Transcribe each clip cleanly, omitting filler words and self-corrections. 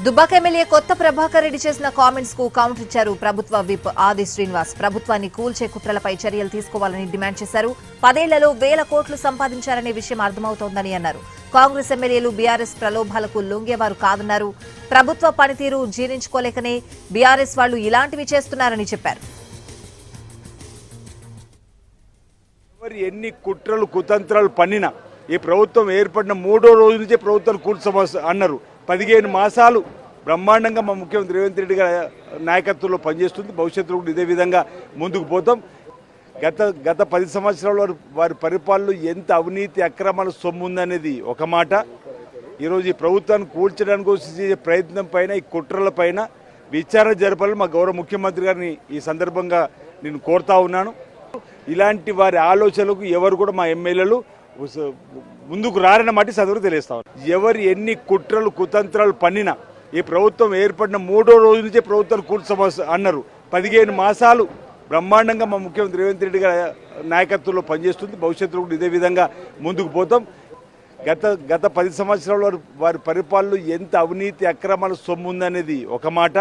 Dubbaka MLA కొత్త ప్రభాకర్ రెడ్డి చేసిన comments కు కౌంటర్ ఇచ్చారు ప్రభుత్వ విప్ ఆది శ్రీనివాస్. ప్రభుత్వాన్ని కూల్చే కుట్రలపై చర్యలు తీసుకోవాలని డిమాండ్ చేశారు. 10 ఏళ్లలో 1000 కోట్లు సంపాదించారనే విషయం అర్థమవుతోందని అన్నారు. కాంగ్రెస్ ఎమ్మెల్యేలు బీఆర్ఎస్ ప్రలోభాలకు లొంగేవారు కాదన్నారు. ప్రభుత్వ పనితీరు జీర్ణించుకోలేకనే బీఆర్ఎస్ వాళ్లు ఇలాంటివి చేస్తున్నారని చెప్పారు. ఎన్ని కుట్రలు కుతంత్రాలు పన్నినా ఈ ప్రభుత్వం ఏర్పడిన 3వ రోజు నుంచే ప్రభుత్వాలు కూల్చమని అన్నారు. 15 మాసాలు బ్రహ్మాండంగా మా ముఖ్యమంత్రి రేవంత్ రెడ్డి గారి నాయకత్వంలో పనిచేస్తుంది. భవిష్యత్తులో కూడా ఇదే విధంగా ముందుకు పోతాం. గత 10 సంవత్సరాల వారి పరిపాలనలో ఎంత అవినీతి అక్రమాల సొమ్ము ఉందనేది ఒక మాట. ఈరోజు ఈ ప్రభుత్వాన్ని కూల్చడానికి చేసే ప్రయత్నం పైన ఈ కుట్రల పైన విచారణ జరపాలని మా గౌరవ ముఖ్యమంత్రి గారిని ఈ సందర్భంగా నేను కోరుతా ఉన్నాను. ఇలాంటి వారి ఆలోచనలకు ఎవరు కూడా మా ఎమ్మెల్యేలు ముందుకు రారన్న మాట సందర్భంగా తెలియస్తా ఉన్నారు. ఎవరు ఎన్ని కుట్రలు కుతంత్రాలు పన్నినా ఈ ప్రభుత్వం ఏర్పడిన 3వ రోజు నుంచే ప్రభుత్వాలు కూల్చమని అన్నారు. 15 మాసాలు బ్రహ్మాండంగా మా ముఖ్యమంత్రి రేవంత్ రెడ్డి గారి నాయకత్వంలో పనిచేస్తుంది. భవిష్యత్తులో కూడా ఇదే విధంగా ముందుకు పోతాం. గత 10 సంవత్సరాల వారి పరిపాలనలో ఎంత అవినీతి అక్రమాల సొమ్ము ఉందనేది ఒక మాట.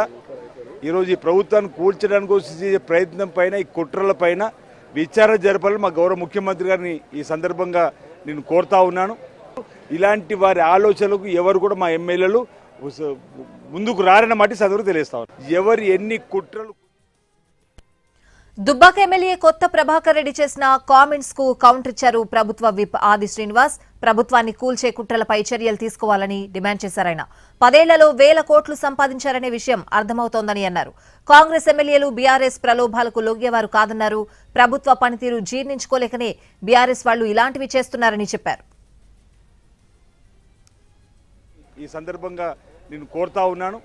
ఈరోజు ఈ ప్రభుత్వాన్ని కూల్చడానికి చేసే ప్రయత్నం పైన ఈ కుట్రల పైన విచారణ జరపాలని మా గౌరవ ముఖ్యమంత్రి గారిని ఈ సందర్భంగా నేను కోరుతా ఉన్నాను. ఇలాంటి వారి ఆలోచనలకు ఎవరు కూడా మా ఎమ్మెల్యేలు ముందుకు రారన్న మాట సందర్భంగా తెలియస్తా ఉన్నారు. ఎవరు ఎన్ని కుట్రలు. దుబ్బాక ఎమ్మెల్యే కొత్త ప్రభాకర్ రెడ్డి చేసిన కామెంట్స్ కు కౌంటర్ ఇచ్చారు ప్రభుత్వ విప్ ఆది శ్రీనివాస్. ప్రభుత్వాన్ని కూల్చే కుట్రలపై చర్యలు తీసుకోవాలని డిమాండ్ చేశారాయన. 10 ఏళ్లలో 1000 కోట్లు సంపాదించారనే విషయం అర్థమవుతోందని అన్నారు. కాంగ్రెస్ ఎమ్మెల్యేలు బీఆర్ఎస్ ప్రలోభాలకు లొంగేవారు కాదన్నారు. ప్రభుత్వ పనితీరు జీర్ణించుకోలేకనే బీఆర్ఎస్ వాళ్లు ఇలాంటివి చేస్తున్నారని చెప్పారు. ఈ సందర్భంగా నేను కోరుతా ఉన్నాను.